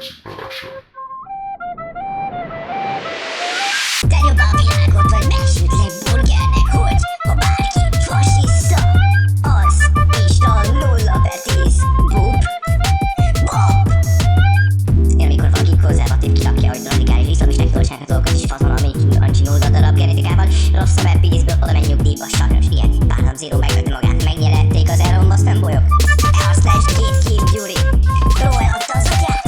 Te jobb a világot, vagy megsüt egy burgernek, hogy ha bárki fasiszta, az Isten 0/10. Bub, bob. Én amikor valaki konzervatív kirakja, hogy radikális iszlamisták fölságnak dolgokat is fazon, ami ancsi 0 darab genetikával, rosszabb epidészből oda menj nyugdíjba, sajnos ilyen Párham Zero megvette magát, megnyerették az Elon Musk fanbolyok. Elhasznált két Kim Gyuri, Ró eladta az agyát.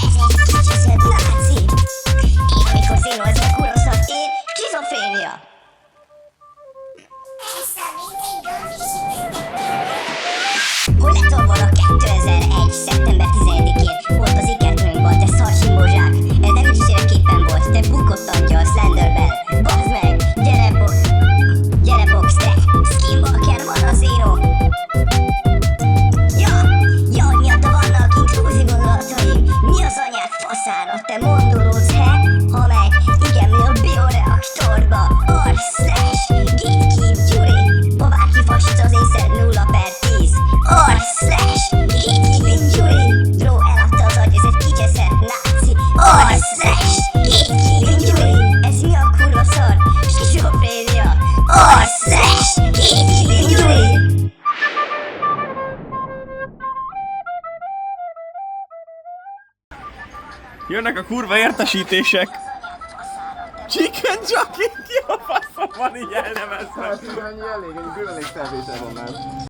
Ez egy kicseszett náci. Én amikor színolznak uroszat, én skizofrénia. Hogy lettem volna 2001. szeptember 11-én volt az ikertőnkban, te szarsimbozsák. Ez nem kísérletképpen volt, te bukott angyal, Slenderman. Bazd meg, gyere box, te skinwalker van az író. Ja, hogy miatta vannak inkluzív gondolataim. Mi az anyád faszára, te mondolódsz, ha meg, igen, mi a bioreaktorba, r/gatekeep Gyuri. Ha bárki fasít, az én szerint 0/10. r/gatekeeping Gyuri. Bro, eladta az agy, ez egy kicseszett náci. r/gatekeeping Gyuri. Ez mi a kurva szar? Skizofrénia. r/gatekeeping Gyuri. Jönnek a kurva értesítések! Chicken Jockey! Ki a faszom van így elnevezve? Hát, ennyi elég, egy bőven elég felvétel van már.